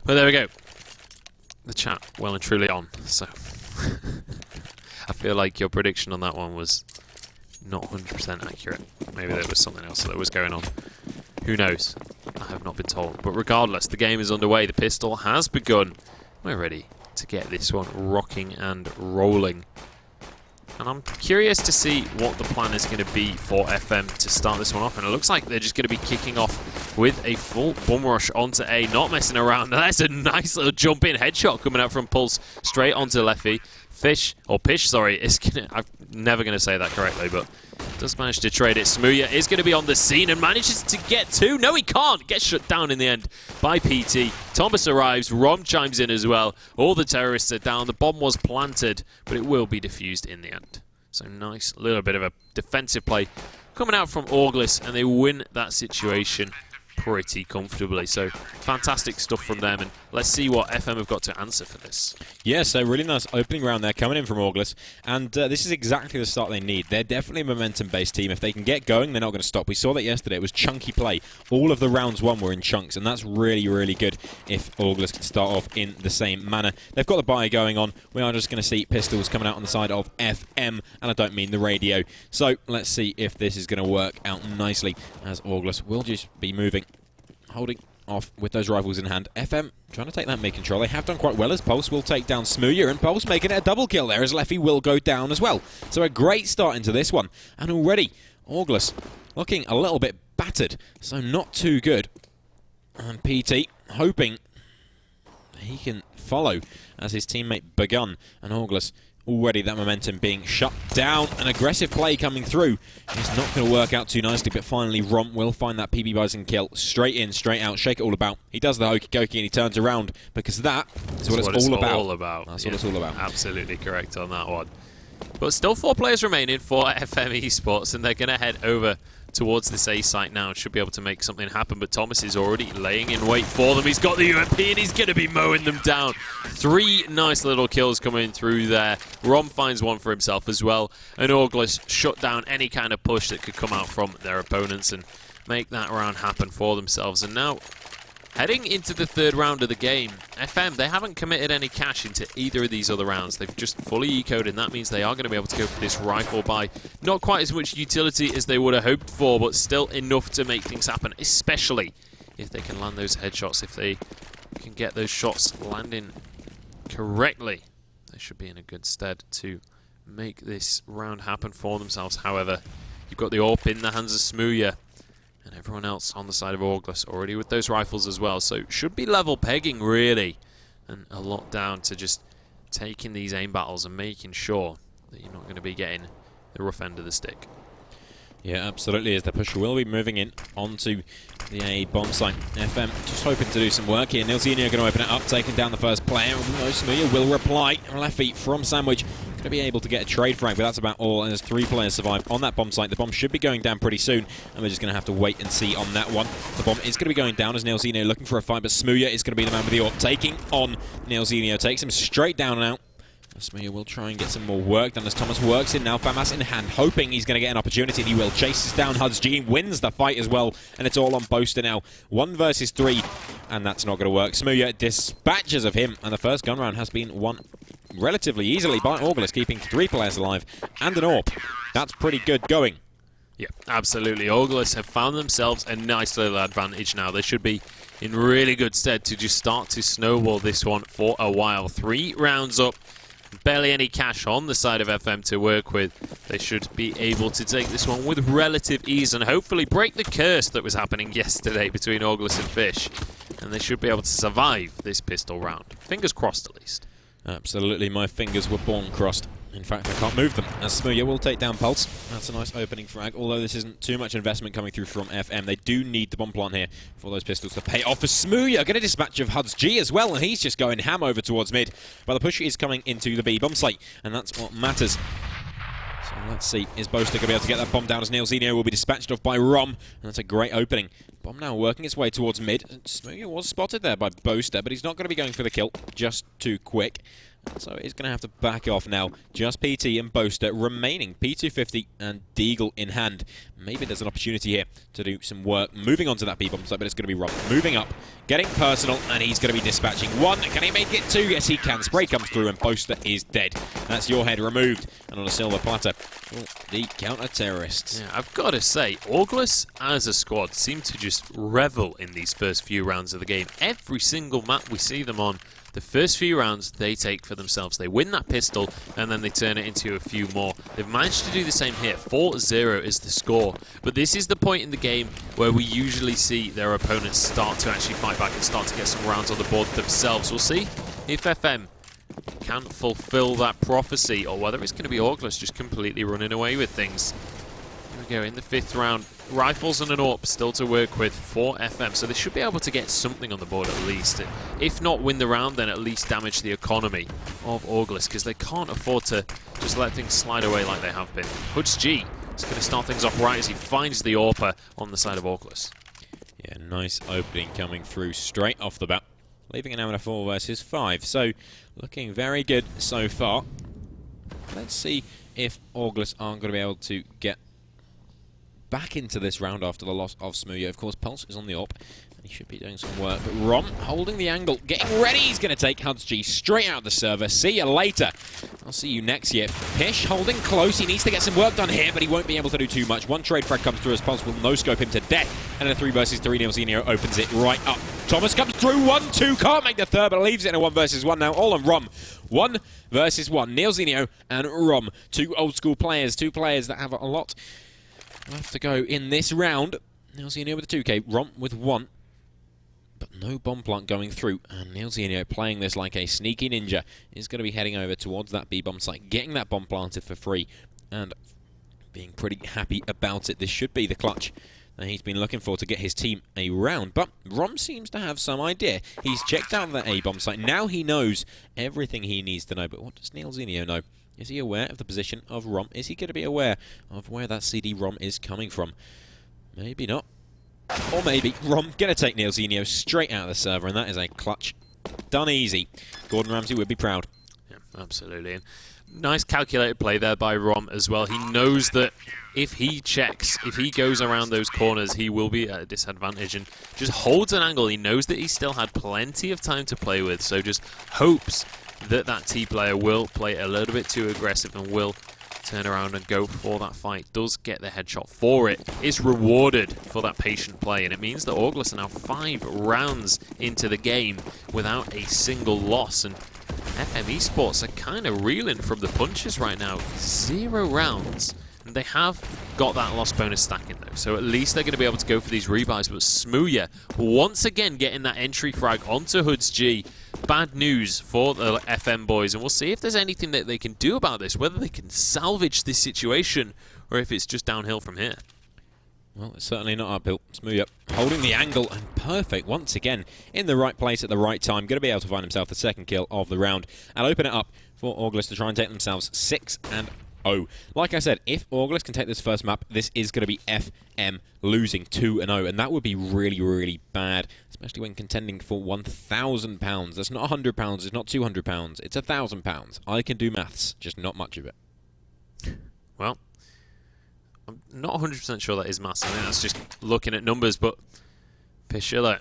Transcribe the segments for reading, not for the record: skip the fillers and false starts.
But there we go. The chat well and truly on. So I feel like your prediction on that one was not 100% accurate. Maybe there was something else that was going on. Who knows? I have not been told. But regardless, the game is underway. The pistol has begun. We're ready to get this one rocking and rolling. And I'm curious to see what the plan is going to be for FM to start this one off. And it looks like they're just going to be kicking off with a full bum rush onto A, not messing around. That's a nice little jump-in headshot coming out from Pulse straight onto Leffy. Pish, sorry, is gonna, I'm never going to say that correctly, but does manage to trade it. Smooya is going to be on the scene and manages to get two. No, he can't. Gets shut down in the end by PT. Thomas arrives. Rom chimes in as well. All the terrorists are down. The bomb was planted, but it will be defused in the end. So nice little bit of a defensive play coming out from ORGLess, and they win that situation pretty comfortably. So fantastic stuff from them, and let's see what FM have got to answer for this. Yeah, so really nice opening round there coming in from ORGLess, and this is exactly the start they need. They're definitely a momentum-based team. If they can get going, they're not going to stop. We saw that yesterday. It was chunky play. All of the rounds won were in chunks, and that's really, really good if ORGLess can start off in the same manner. They've got the buy going on. We are just going to see pistols coming out on the side of FM, and I don't mean the radio. So let's see if this is going to work out nicely, as ORGLess will just be moving, holding off with those rifles in hand. FM trying to take that mid control. They have done quite well, as Pulse will take down Smooya, and Pulse making it a double kill there as Leffy will go down as well. So a great start into this one, and already ORGLess looking a little bit battered, so not too good. And PT hoping he can follow as his teammate begun, and ORGLess already that momentum being shut down. An aggressive play coming through. It's not going to work out too nicely, but finally Rom will find that PB Bison kill. Straight in, straight out, shake it all about. He does the hokey cokey and he turns around, because that is what it's all about. That's what it's all about. Absolutely correct on that one. But still 4 players remaining for FM Esports, and they're going to head over towards this A site now and should be able to make something happen. But Thomas is already laying in wait for them. He's got the UMP and he's going to be mowing them down. 3 nice little kills coming through there. Rom finds one for himself as well. And ORGLess shut down any kind of push that could come out from their opponents and make that round happen for themselves. And now, heading into the 3rd round of the game, FM, they haven't committed any cash into either of these other rounds. They've just fully ecoed, and that means they are going to be able to go for this rifle buy. Not quite as much utility as they would have hoped for, but still enough to make things happen, especially if they can land those headshots. If they can get those shots landing correctly, they should be in a good stead to make this round happen for themselves. However, you've got the AWP in the hands of Smooya, and everyone else on the side of ORGLess already with those rifles as well. So should be level pegging, really. And a lot down to just taking these aim battles and making sure that you're not going to be getting the rough end of the stick. Yeah, absolutely, as the pusher will be moving in onto the A bomb site. FM just hoping to do some work here. Nilzinho going to open it up, taking down the first player. Smooya will reply. Left feet from Sandwich. Going to be able to get a trade frag, but that's about all. And there's 3 players survived on that bomb site. The bomb should be going down pretty soon, and we're just going to have to wait and see on that one. The bomb is going to be going down as Nilzinho looking for a fight, but Smooya is going to be the man with the AWP, taking on Nilzinho. Takes him straight down and out. Smooya will try and get some more work done as Thomas works in now. Famas in hand, hoping he's going to get an opportunity, and he will. Chases down HudsG, wins the fight as well, and it's all on Boaster now. 1 versus 3, and that's not going to work. Smooya dispatches of him, and the first gun round has been won relatively easily by ORGLess, keeping 3 players alive and an AWP. That's pretty good going. Yeah, absolutely. ORGLess have found themselves a nice little advantage now. They should be in really good stead to just start to snowball this one for a while. 3 rounds up. Barely any cash on the side of FM to work with. They should be able to take this one with relative ease and hopefully break the curse that was happening yesterday between ORGLess and Fish. And they should be able to survive this pistol round. Fingers crossed, at least. Absolutely, my fingers were born crossed. In fact, I can't move them. As Smooya will take down Pulse. That's a nice opening frag, although this isn't too much investment coming through from FM. They do need the bomb plant here for those pistols to pay off. For Smooya, get a dispatch of HudsG as well, and he's just going ham over towards mid. But the push is coming into the B bomb site, and that's what matters. So let's see, is Boaster going to be able to get that bomb down as Nilzinho will be dispatched off by Rom, and that's a great opening. Bomb now working its way towards mid. Smooya was spotted there by Boaster, but he's not going to be going for the kill just too quick. So he's going to have to back off now. Just PT and Boaster remaining. P250 and Deagle in hand. Maybe there's an opportunity here to do some work. Moving on to that B-bomb site, but it's going to be Rob. Moving up, getting personal, and he's going to be dispatching one. Can he make it two? Yes, he can. Spray comes through, and Boaster is dead. That's your head removed. And on a silver platter, the counter-terrorists. Yeah, I've got to say, ORGLess as a squad seem to just revel in these first few rounds of the game. Every single map we see them on, the first few rounds they take for themselves. They win that pistol and then they turn it into a few more. They've managed to do the same here. 4-0 is the score. But this is the point in the game where we usually see their opponents start to actually fight back and start to get some rounds on the board themselves. We'll see if FM can fulfill that prophecy or whether it's going to be ORGLess just completely running away with things. Here we go in the 5th round. Rifles and an AWP still to work with for FM, so they should be able to get something on the board at least. If not win the round, then at least damage the economy of ORGLess, because they can't afford to just let things slide away like they have been. HoodsG is going to start things off right as he finds the AWPer on the side of ORGLess. Yeah, nice opening coming through straight off the bat, leaving an hour 4 versus 5. So, looking very good so far. Let's see if ORGLess aren't going to be able to get back into this round after the loss of Smooya. Of course, Pulse is on the AWP, and he should be doing some work. But Rom holding the angle, getting ready. He's going to take HoodsG straight out of the server. See you later. I'll see you next year. Pish holding close. He needs to get some work done here, but he won't be able to do too much. One trade frag comes through as Pulse will no-scope him to death. And a 3 versus 3 Nilzinho opens it right up. Thomas comes through. 1-2. Can't make the third, but leaves it in a 1 versus 1 now. All on Rom. 1 versus 1. Nilzinho and Rom. 2 old school players. 2 players that have a lot left to go in this round. Nilzinho with a 2k, Rom with 1. But no bomb plant going through. And Nilzinho playing this like a sneaky ninja is going to be heading over towards that B-bomb site, getting that bomb planted for free, and being pretty happy about it. This should be the clutch that he's been looking for to get his team a round. But Rom seems to have some idea. He's checked out that A-bomb site. Now he knows everything he needs to know. But what does Nilzinho know? Is he aware of the position of Rom? Is he going to be aware of where that CD-ROM is coming from? Maybe not. Or maybe Rom going to take Nilzinho straight out of the server, and that is a clutch. Done easy. Gordon Ramsay would be proud. Yeah, absolutely. And nice calculated play there by Rom as well. He knows that if he checks, if he goes around those corners, he will be at a disadvantage, and just holds an angle. He knows that he still had plenty of time to play with, so just hopes that that T player will play a little bit too aggressive and will turn around and go for that fight. Does get the headshot for it. Is rewarded for that patient play, and it means that ORGLess are now 5 rounds into the game without a single loss, and FM Esports are kind of reeling from the punches right now. 0 rounds. And they have got that loss bonus stacking though, so at least they're going to be able to go for these rebuys. But Smooya once again getting that entry frag onto HoodsG. Bad news for the FM boys, and we'll see if there's anything that they can do about this, whether they can salvage this situation or if it's just downhill from here. Well, it's certainly not uphill. Smooya holding the angle, and perfect once again in the right place at the right time. Going to be able to find himself the 2nd kill of the round and open it up for ORGLess to try and take themselves 6-0. Like I said, if ORGLess can take this first map, this is going to be FM losing 2-0, and that would be really, really bad, especially when contending for £1,000. That's not £100, it's not £200, it's £1,000. I can do maths, just not much of it. Well, I'm not 100% sure that is maths. I think that's just looking at numbers, but Pishilla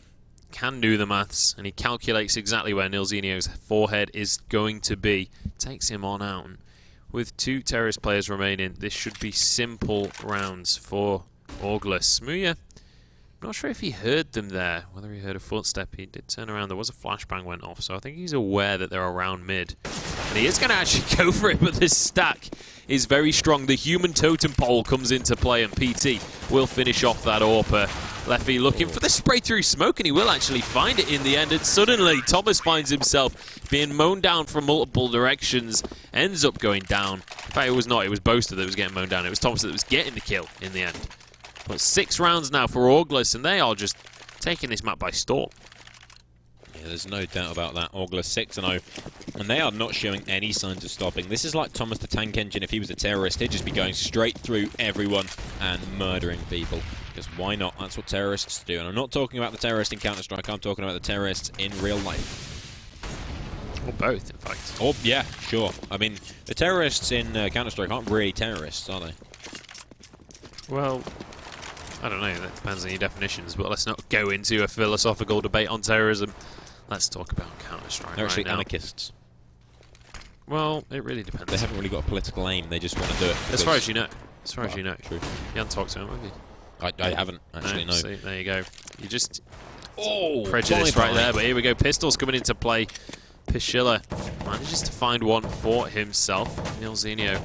can do the maths, and he calculates exactly where Nilzinho's forehead is going to be. Takes him on out. With 2 terrorist players remaining, this should be simple rounds for ORGLess. Smooya, I'm not sure if he heard them there, whether he heard a footstep. He did turn around. There was a flashbang went off, so I think he's aware that they're around mid. And he is going to actually go for it, but this stack is very strong. The human totem pole comes into play, and PT will finish off that AWPer. Leffy looking for the spray through smoke, and he will actually find it in the end. And suddenly, Thomas finds himself being mown down from multiple directions, ends up going down. In fact, it was not. It was Boaster that was getting mown down. It was Thomas that was getting the kill in the end. But 6 rounds now for ORGLess, and they are just taking this map by storm. Yeah, there's no doubt about that. ORGLess 6-0, and they are not showing any signs of stopping. This is like Thomas the Tank Engine. If he was a terrorist, he'd just be going straight through everyone and murdering people. Because why not? That's what terrorists do. And I'm not talking about the terrorist in Counter-Strike, I'm talking about the terrorists in real life. Or both, in fact. Or, yeah, sure. I mean, the terrorists in Counter-Strike aren't really terrorists, are they? Well, I don't know. That depends on your definitions. But let's not go into a philosophical debate on terrorism. Let's talk about Counter-Strike. They're actually right now. anarchists. Well, it really depends. They haven't really got a political aim. They just want to do it. As far as you know. As far as you know. True. You haven't talked to him, have you? I haven't, actually, no. See, there you go. You just... Oh, prejudice right there, but here we go. Pistols coming into play. Pichilla manages to find one for himself. Nilzinho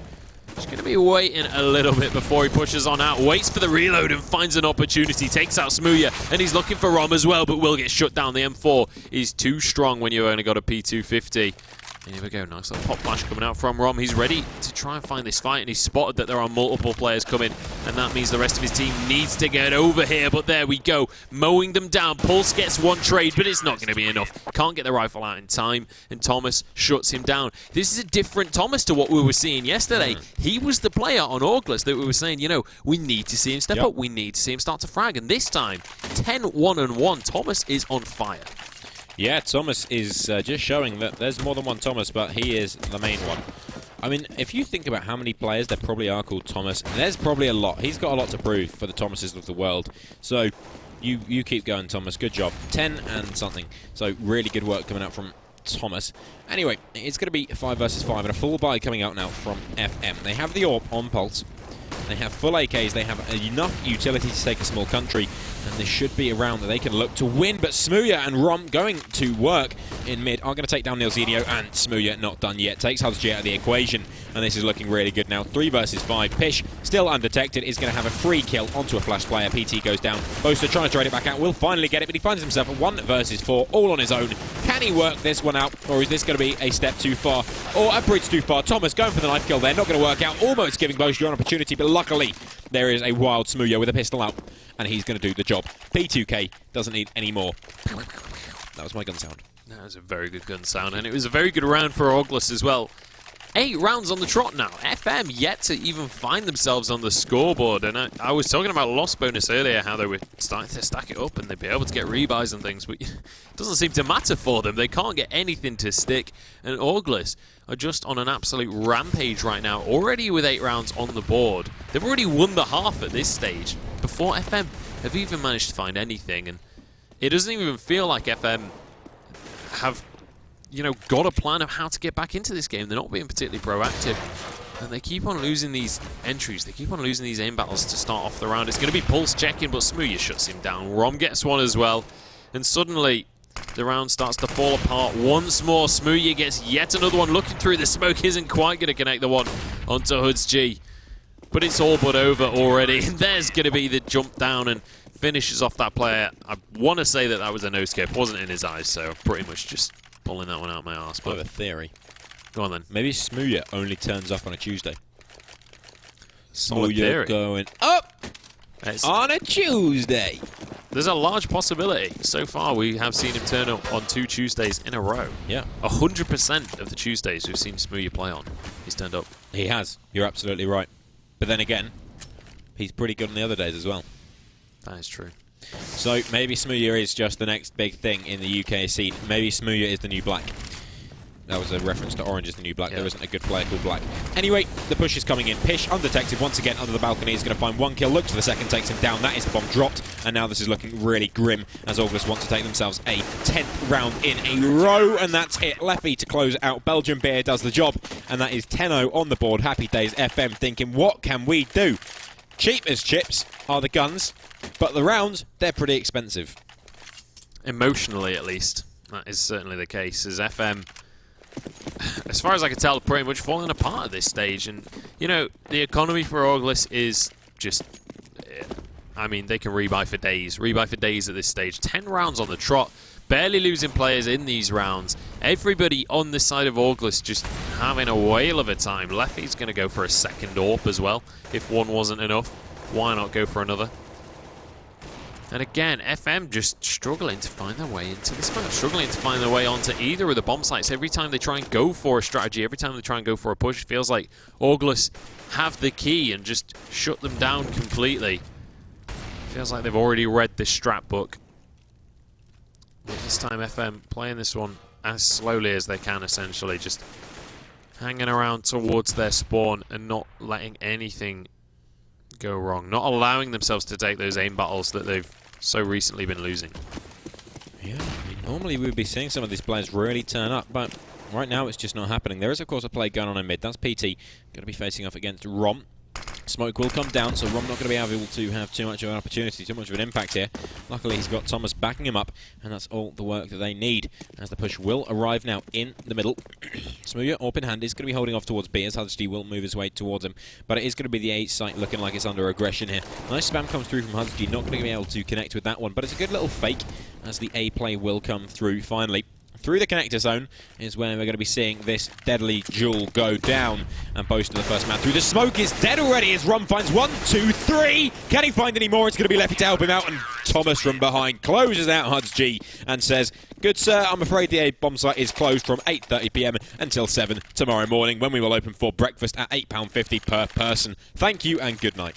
just going to be waiting a little bit before he pushes on out. Waits for the reload and finds an opportunity. Takes out Smooya, and he's looking for Rom as well, but will get shut down. The M4 is too strong when you've only got a P250. And here we go, nice little pop flash coming out from Rom. He's ready to try and find this fight, and he's spotted that there are multiple players coming, and that means the rest of his team needs to get over here. But there we go, mowing them down. Pulse gets one trade, but it's not going to be enough. Can't get the rifle out in time, and Thomas shuts him down. This is a different Thomas to what we were seeing yesterday. He was the player on ORGLess that we were saying, you know, we need to see him step up. We need to see him start to frag. And this time, 10-1-1. Thomas is on fire. Yeah, Thomas is just showing that there's more than one Thomas, but he is the main one. I mean, if you think about how many players there probably are called Thomas, there's probably a lot. He's got a lot to prove for the Thomases of the world. So, you keep going, Thomas. Good job. 10 and something. So, really good work coming out from Thomas. Anyway, it's going to be 5 versus 5, and a full buy coming out now from FM. They have the AWP on Pulse. They have full AKs, they have enough utility to take a small country, and this should be a round that they can look to win. But Smooya and Rom going to work in mid are going to take down Nilzinho, and Smooya not done yet. Takes Hudgy out of the equation, and this is looking really good now. 3 versus 5. Pish, still undetected, is going to have a free kill onto a flash player. PT goes down. Boaster trying to trade it back out, will finally get it, but he finds himself 1 versus 4, all on his own. Can he work this one out, or is this going to be a step too far, or a bridge too far? Thomas going for the knife kill there, not going to work out. Almost giving Boaster an opportunity, but luckily there is a wild Smooya with a pistol out, and he's going to do the job. P2K doesn't need any more. That was my gun sound. That was a very good gun sound, and it was a very good round for ORGLess as well. 8 rounds on the trot now. FM yet to even find themselves on the scoreboard, and I was talking about loss bonus earlier, how they were starting to stack it up and they'd be able to get rebuys and things, but it doesn't seem to matter for them. They can't get anything to stick, and ORGLess are just on an absolute rampage right now, already with 8 rounds on the board. They've already won the half at this stage, before FM have even managed to find anything, and it doesn't even feel like FM have, you know, got a plan of how to get back into this game. They're not being particularly proactive, and they keep on losing these entries. They keep on losing these aim battles to start off the round. It's going to be Pulse checking, but Smooya shuts him down. Rom gets one as well, and suddenly the round starts to fall apart once more. Smooya gets yet another one. Looking through the smoke, isn't quite going to connect the one onto Hudgy, but it's all but over already. And there's going to be the jump down and finishes off that player. I want to say that that was a no-scope. Wasn't in his eyes, so pretty much just pulling that one out of my arse. I have a theory. Go on then. Maybe Smooya only turns up on a Tuesday. Solid theory. Smooya going up on a Tuesday. There's a large possibility. So far, we have seen him turn up on 2 Tuesdays in a row. Yeah. 100% of the Tuesdays we've seen Smooya play on, he's turned up. He has. You're absolutely right. But then again, he's pretty good on the other days as well. That is true. So maybe Smooya is just the next big thing in the UK scene. Maybe Smooya is the new Black. That was a reference to Orange is the new Black. Yeah. There isn't a good player called Black. Anyway, the push is coming in. Pish, undetected once again under the balcony. He's going to find 1 kill. Looks for the second, takes him down. That is the bomb dropped. And now this is looking really grim as ORGLess want to take themselves a 10th round in a row. And that's it. Leffy to close out. Belgian Beer does the job. And that is 10-0 on the board. Happy days. FM thinking, what can we do? Cheap as chips are the guns, but the rounds, they're pretty expensive. Emotionally, at least. That is certainly the case, as FM, as far as I can tell, pretty much falling apart at this stage. And, you know, the economy for ORGLess is just, I mean, they can rebuy for days. Rebuy for days at this stage. 10 rounds on the trot. Barely losing players in these rounds. Everybody on this side of ORGLess just having a whale of a time. Leffy's going to go for a second AWP as well. If one wasn't enough, why not go for another? And again, FM just struggling to find their way into this match. Struggling to find their way onto either of the bomb sites. Every time they try and go for a strategy, every time they try and go for a push, it feels like ORGLess have the key and just shut them down completely. Feels like they've already read this strat book. But this time FM playing this one as slowly as they can, essentially. Just hanging around towards their spawn and not letting anything go wrong. Not allowing themselves to take those aim battles that they've so recently been losing. Yeah, I mean, normally we would be seeing some of these players really turn up, but right now it's just not happening. There is, of course, a play going on in mid. That's PT. Going to be facing off against Rom. Smoke will come down, so Rom not going to be able to have too much of an opportunity, too much of an impact here. Luckily, he's got Thomas backing him up, and that's all the work that they need. As the push will arrive now in the middle. Smooya, AWP in hand, is going to be holding off towards B, as Hudgy will move his way towards him. But it is going to be the A site looking like it's under aggression here. Nice spam comes through from Hudgy, not going to be able to connect with that one, but it's a good little fake, as the A play will come through finally. Through the connector zone is where we're going to be seeing this deadly duel go down. And Boast the first man through. The smoke is dead already as Rom finds 1, 2, 3. Can he find any more? It's going to be Leffy to help him out. And Thomas from behind closes out Huds G and says, "Good sir, I'm afraid the A bomb site is closed from 8:30 PM until 7 tomorrow morning, when we will open for breakfast at £8.50 per person. Thank you and good night."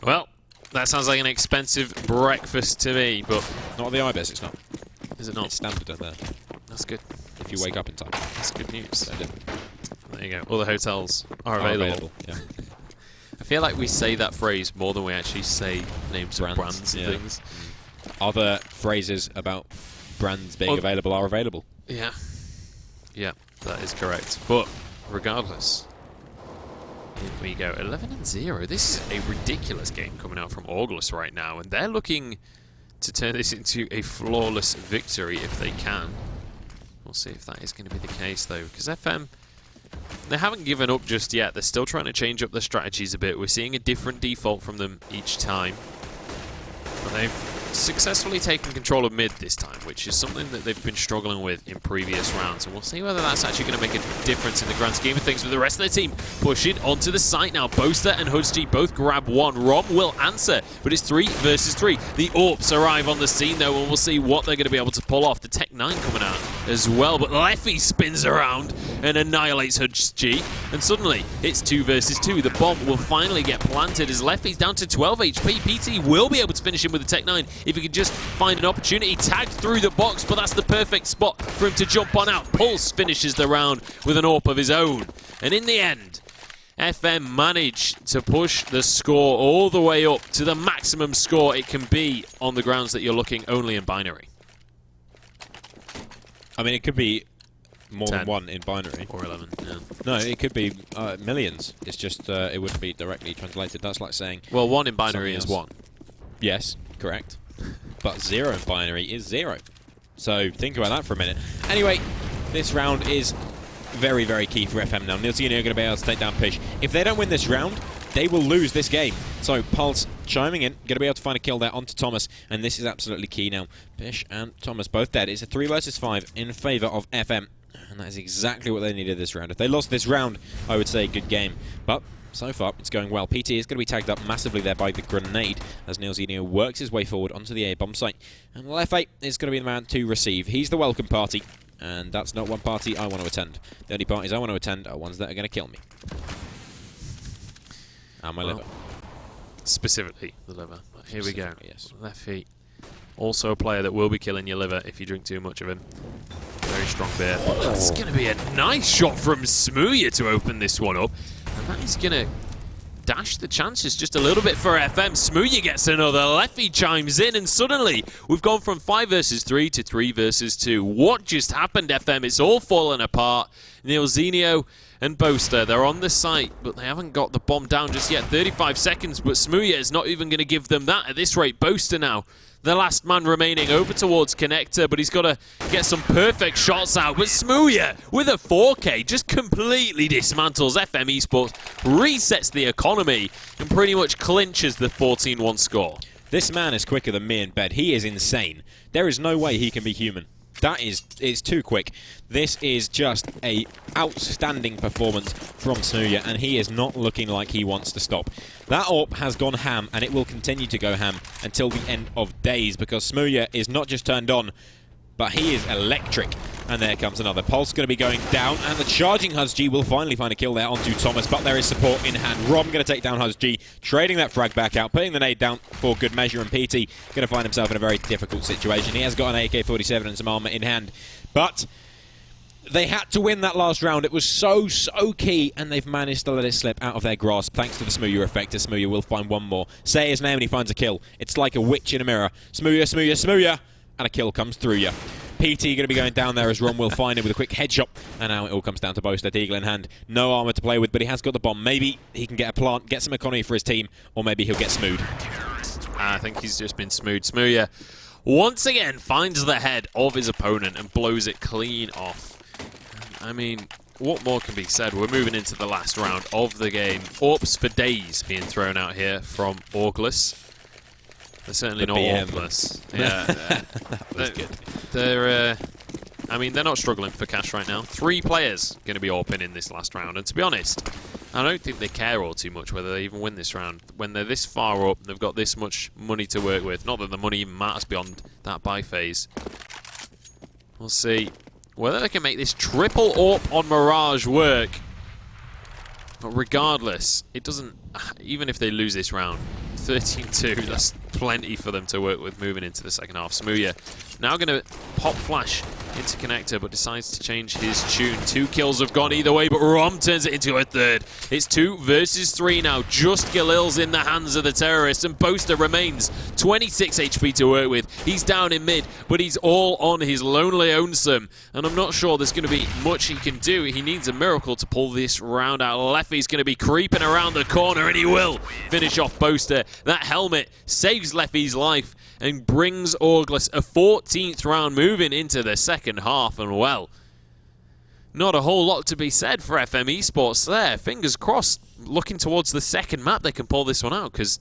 Well, that sounds like an expensive breakfast to me, but... Not the IBIS, it's not. Is it not? It's standard at there. That's good. If you wake up in time. That's good news. There you go. All the hotels are available. Yeah. I feel like we say that phrase more than we actually say names of brands and things. Other phrases about brands being available are available. Yeah. Yeah, that is correct. But regardless, here we go. 11-0. This is a ridiculous game coming out from ORGLess right now, and they're looking to turn this into a flawless victory if they can. We'll see if that is going to be the case, though, because FM, they haven't given up just yet. They're still trying to change up their strategies a bit. We're seeing a different default from them each time. But they've successfully taken control of mid this time, which is something that they've been struggling with in previous rounds. And we'll see whether that's actually going to make a difference in the grand scheme of things. But the rest of the team pushing onto the site now. Boaster and Hudgy both grab one. Rom will answer, but it's 3 versus 3. The AWPs arrive on the scene, though, and we'll see what they're going to be able to pull off. The Tech 9 coming out as well, but Leffy spins around and annihilates Hudgy. And suddenly, it's 2 versus 2. The bomb will finally get planted as Leffy's down to 12 HP. PT will be able to finish him with the Tech 9 if he could just find an opportunity. Tagged through the box, but that's the perfect spot for him to jump on out. Pulse finishes the round with an AWP of his own. And in the end, FM managed to push the score all the way up to the maximum score it can be on the grounds that you're looking only in binary. I mean, it could be more 10. than 1 in binary. Or 11, yeah. No, it could be millions. It's just, it wouldn't be directly translated. That's like saying... Well, 1 in binary is 1. Yes, correct. But 0 in binary is 0. So think about that for a minute. Anyway, this round is very, very key for FM now. Nilsina are going to be able to take down Pish. If they don't win this round, they will lose this game. So Pulse chiming in, going to be able to find a kill there onto Thomas, and this is absolutely key now. Pish and Thomas both dead. It's a 3 versus 5 in favour of FM, and that is exactly what they needed this round. If they lost this round, I would say good game. But so far, it's going well. PT is going to be tagged up massively there by the grenade as Nilsina works his way forward onto the A-bomb site. And Leffy is going to be the man to receive. He's the welcome party, and that's not one party I want to attend. The only parties I want to attend are ones that are going to kill me. And my liver. Specifically the liver. But here we go. Yes. Leffy, also a player that will be killing your liver if you drink too much of him. Very strong beer. That's going to be a nice shot from Smooya to open this one up. And that is going to dash the chances just a little bit for FM. Smooya gets another. Leffy chimes in, and suddenly we've gone from 5 versus 3 to 3 versus 2. What just happened, FM? It's all fallen apart. Nilsina and Boaster, they're on the site, but they haven't got the bomb down just yet. 35 seconds, but Smooya is not even going to give them that at this rate. Boaster now, the last man remaining, over towards Connector, but he's got to get some perfect shots out. But Smooya, with a 4K, just completely dismantles FM Esports, resets the economy, and pretty much clinches the 14-1 score. This man is quicker than me in bed. He is insane. There is no way he can be human. That is too quick. This is just a outstanding performance from Smooya, and he is not looking like he wants to stop. That AWP has gone ham, and it will continue to go ham until the end of days, because Smooya is not just turned on, but he is electric. And there comes another pulse going to be going down, and the charging HuzG will finally find a kill there onto Thomas, but there is support in hand. Rom going to take down HuzG, trading that frag back out, putting the nade down for good measure, and PT going to find himself in a very difficult situation. He has got an AK-47 and some armor in hand, but they had to win that last round. It was so key, and they've managed to let it slip out of their grasp thanks to the Smooya effect. Smooya will find one more. Say his name and he finds a kill. It's like a witch in a mirror. Smooya, Smooya, Smooya, and a kill comes through you. PT going to be going down there as Ron will find him with a quick headshot, and now it all comes down to Boaster. Deagle in hand, no armor to play with, but he has got the bomb. Maybe he can get a plant, get some economy for his team, or maybe he'll get smooth. I think he's just been smooth. Smooya once again finds the head of his opponent and blows it clean off. I mean, what more can be said? We're moving into the last round of the game. Orps for days being thrown out here from ORGLess. They're certainly not ORGLess. Yeah, That was good. They're, I mean, they're not struggling for cash right now. 3 players going to be AWPing in this last round, and to be honest, I don't think they care all too much whether they even win this round. When they're this far up, they've got this much money to work with. Not that the money even matters beyond that buy phase. We'll see whether they can make this triple AWP on Mirage work. But regardless, it doesn't... Even if they lose this round, 13-2, that's plenty for them to work with moving into the second half. Smooya now going to pop flash into connector, but decides to change his tune. 2 kills have gone either way, but Rom turns it into a third. It's 2 versus 3 now. Just Galil's in the hands of the terrorists, and Boaster remains 26 HP to work with. He's down in mid, but he's all on his lonely lonesome, and I'm not sure there's going to be much he can do. He needs a miracle to pull this round out. Leffy's going to be creeping around the corner, and he will finish off Boaster. That helmet saves Leffy's life and brings ORGLess a 14th round moving into the second half. And well, not a whole lot to be said for FM Esports there. Fingers crossed, looking towards the second map, they can pull this one out, because,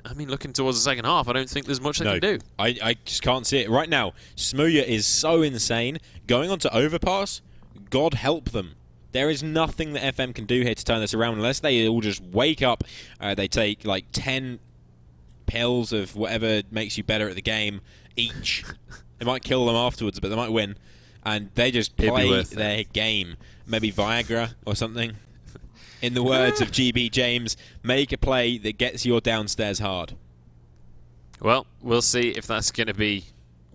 I mean, looking towards the second half, I don't think there's much they can do. I just can't see it. Right now, Smooya is so insane. Going on to Overpass, God help them. There is nothing that FM can do here to turn this around unless they all just wake up. They take like 10 pills of whatever makes you better at the game each. They might kill them afterwards, but they might win. And they just play their game. Maybe Viagra or something. In the words of GB James, make a play that gets your downstairs hard. Well, we'll see if that's going to be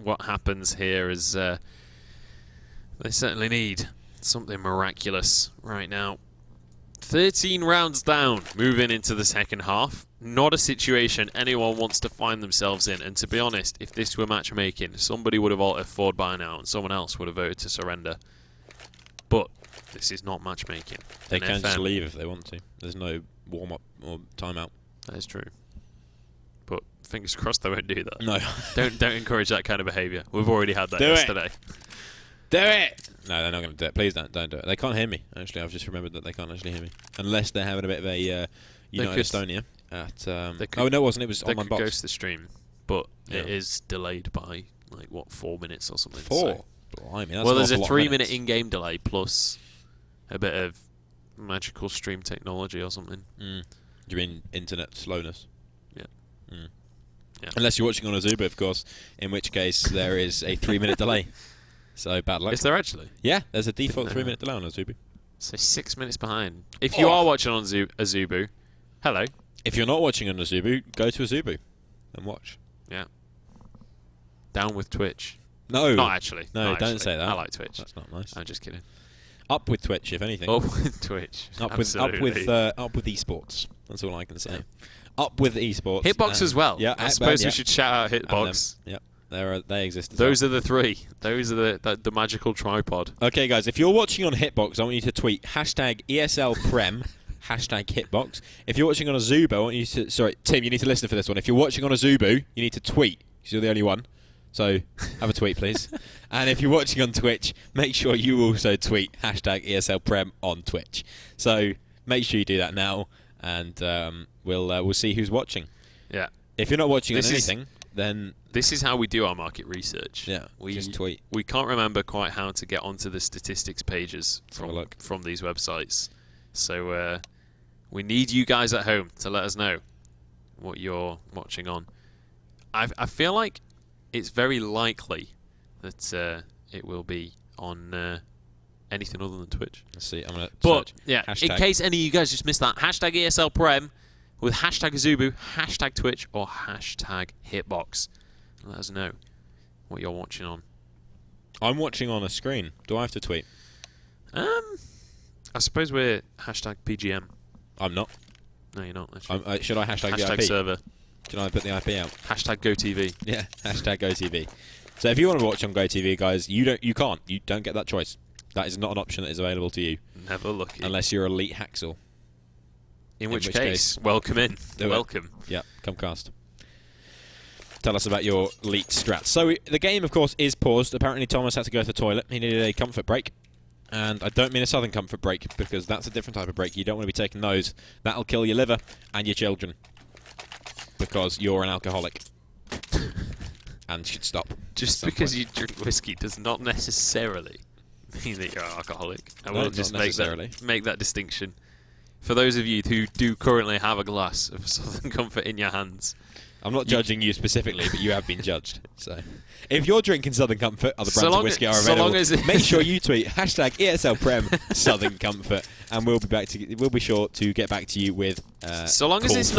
what happens here, as they certainly need something miraculous right now. 13 rounds down, moving into the second half. Not a situation anyone wants to find themselves in. And to be honest, if this were matchmaking, somebody would have altered forward by now, and someone else would have voted to surrender. But this is not matchmaking. They can just leave if they want to. There's no warm-up or timeout. That is true. But fingers crossed they won't do that. No. Don't encourage that kind of behaviour. We've already had that yesterday. Do it! No, they're not going to do it. Please don't do it. They can't hear me. Actually, I've just remembered that they can't actually hear me. Unless they're having a bit of a United Estonia. At, oh, no, it wasn't. It was on my box. They could ghost the stream, but it is delayed by, like, what, 4 minutes or something. 4? So. Blimey, that's Well, there's a 3-minute in-game delay plus a bit of magical stream technology or something. Mm. You mean internet slowness? Yeah. Mm. Yeah. Unless you're watching on a Zuba, of course, in which case there is a 3-minute delay. So bad luck. Is there actually? Yeah, there's a default 3-minute delay on a Zubu. So 6 minutes behind. If you are watching on a Zubu, hello. If you're not watching on a Zubu, go to a Zubu and watch. Yeah. Down with Twitch. No. Not actually. No, not don't actually. say that. I like Twitch. That's not nice. I'm just kidding. Up with Twitch, if anything. Up with Twitch. Up with esports. That's all I can say. Up with esports. Hitbox as well. Yeah, I suppose we should shout out Hitbox. Yep. They exist as Those are the 3. Those are the magical tripod. Okay, guys, if you're watching on Hitbox, I want you to tweet hashtag ESL Prem, hashtag Hitbox. If you're watching on a Zubo, I want you to... Sorry, Tim, you need to listen for this one. If you're watching on a Zubu, you need to tweet, because you're the only one. So, have a tweet, please. And if you're watching on Twitch, make sure you also tweet hashtag ESL Prem on Twitch. So, make sure you do that now, and we'll see who's watching. Yeah. If you're not watching on anything... then this is how we do our market research. Yeah, we just tweet. We can't remember quite how to get onto the statistics pages from these websites. So we need you guys at home to let us know what you're watching on. I feel like it's very likely that it will be on anything other than Twitch. Let's see. I'm gonna. But search yeah, hashtag. in case any of you guys just missed that, hashtag ESL Prem with hashtag Azubu, hashtag Twitch, or hashtag Hitbox. Let us know what you're watching on. I'm watching on a screen. Do I have to tweet? I suppose we're hashtag PGM. I'm not. No, you're not. Actually. Should I hashtag the Hashtag IP? server. Should I put the IP out? Hashtag GoTV. Yeah, hashtag GoTV. So if you want to watch on GoTV, guys, you don't get that choice. That is not an option that is available to you. Never lucky. Unless you're elite Haxel. In which case, welcome in. Welcome. Yeah, come cast. Tell us about your elite strats. So the game, of course, is paused. Apparently Thomas had to go to the toilet. He needed a comfort break. And I don't mean a southern comfort break, because that's a different type of break. You don't want to be taking those. That'll kill your liver and your children. Because you're an alcoholic. And should stop. Just because you drink whiskey does not necessarily mean that you're an alcoholic. I will just make that distinction. For those of you who do currently have a glass of Southern Comfort in your hands. I'm not judging you specifically, but you have been judged. So, if you're drinking Southern Comfort, other brands of whiskey are available. Make sure you tweet hashtag ESL Prem Southern Comfort, and we'll be sure to get back to you with. So long as it's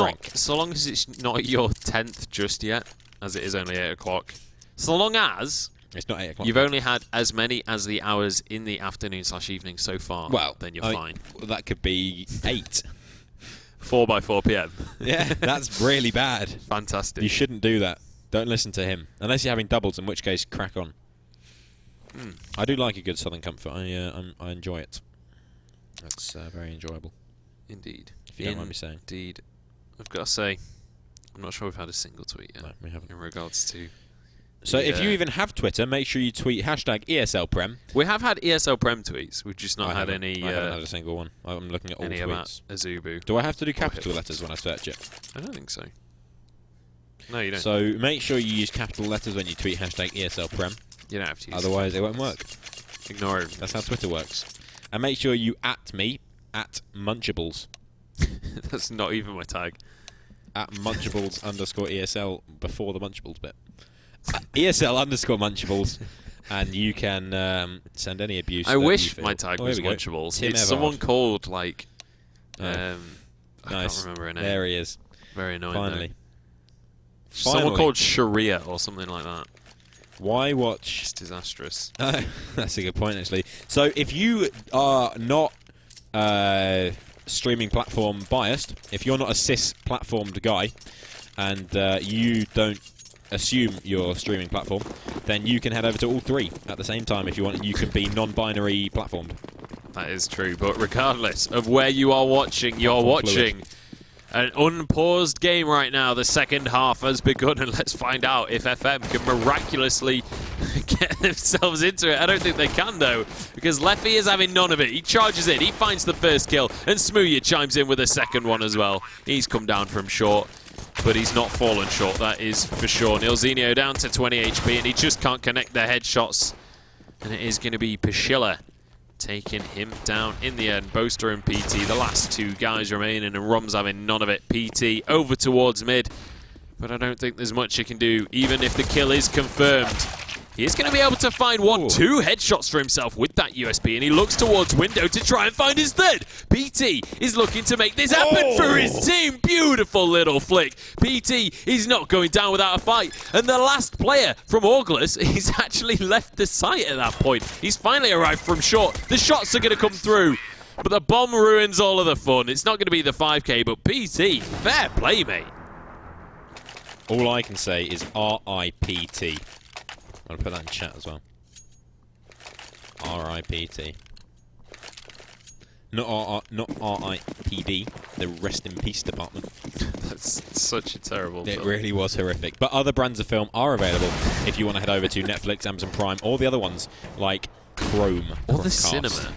not your 10th just yet, as it is only 8 o'clock. So long as it's not 8 o'clock. You've only had as many as the hours in the afternoon/evening so far. Well, then you're fine. That could be 8. 4 by 4 p.m. Yeah, that's really bad. Fantastic. You shouldn't do that. Don't listen to him. Unless you're having doubles, in which case, crack on. I do like a good Southern Comfort. I enjoy it. That's very enjoyable. Indeed. If you don't mind me saying. Indeed. I've got to say, I'm not sure we've had a single tweet yet. No, we haven't. In regards to... So if you even have Twitter, make sure you tweet hashtag ESL Prem. We have had ESL Prem tweets. We've just not had any... I haven't had a single one. I'm looking at all any tweets. About Azubu. Do I have to do capital letters when I search it? I don't think so. No, you don't. So make sure you use capital letters when you tweet hashtag ESL Prem. You don't have to use Otherwise it won't work. Ignore it. That's how Twitter works. And make sure you at me, at Munchables. That's not even my tag. At Munchables _ ESL before the Munchables bit. ESL _ Munchables. And you can send any abuse. I wish my tag was Munchables. It's someone called, like... I can't remember her name. There he is. Very annoying. Finally. Someone called Sharia or something like that. Why watch? It's disastrous. That's a good point, actually. So if you are not streaming platform biased, if you're not a cis-platformed guy, and you don't assume your streaming platform, then you can head over to all three at the same time if you want, and you can be non-binary platformed. That is true, but regardless of where you are watching, you're watching an unpaused game right now. The second half has begun, and let's find out if FM can miraculously get themselves into it. I don't think they can, though, because Leffy is having none of it. He charges in, he finds the first kill, and Smooya chimes in with a second one as well. He's come down from short, but he's not fallen short, that is for sure. Nilzinho down to 20 HP, and he just can't connect the headshots. And it is going to be Pashilla taking him down in the end. Boaster and PT, the last two guys remaining, and Rom's having none of it. PT over towards mid, but I don't think there's much he can do, even if the kill is confirmed. He is going to be able to find two headshots for himself with that USP, and he looks towards window to try and find his third. PT is looking to make this happen for his team. Beautiful little flick. PT is not going down without a fight, and the last player from ORGLess, he's actually left the site at that point. He's finally arrived from short. The shots are going to come through, but the bomb ruins all of the fun. It's not going to be the 5K, but PT, fair play, mate. All I can say is R.I.P.T. I'll put that in chat as well. R.I.P.T. Not R.I.P.D. The Rest in Peace department. That's such a terrible film. It really was horrific. But other brands of film are available if you want to head over to Netflix, Amazon Prime, or the other ones like Chrome. Or the cinema.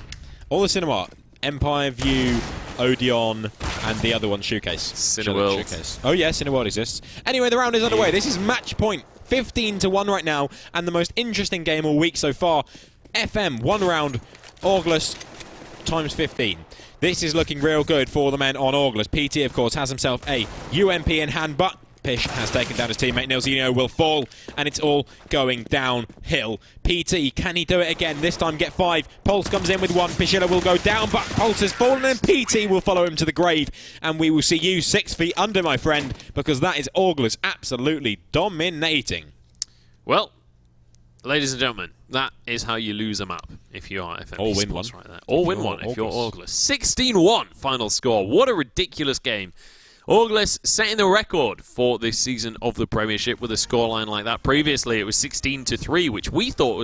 All the cinema. Empire View, Odeon, and the other one, Showcase. Cineworld. Oh yeah, Cineworld exists. Anyway, the round is underway. This is match point. 15-1 right now, and the most interesting game all week so far. FM, 1 round, ORGLess times 15. This is looking real good for the men on ORGLess. PT, of course, has himself a UMP in hand, but Pish has taken down his teammate. Nilzino will fall, and it's all going downhill. PT, can he do it again? This time get 5. Pulse comes in with 1. Pishilla will go down, but Pulse has fallen, and PT will follow him to the grave. And we will see you 6 feet under, my friend, because that is ORGLess absolutely dominating. Well, ladies and gentlemen, that is how you lose a map if you are FME Or win Sports one. right there. Or win one if you're ORGLess. 16-1 final score. What a ridiculous game. ORGLess setting the record for this season of the Premiership with a scoreline like that. Previously, it was 16-3, which we thought was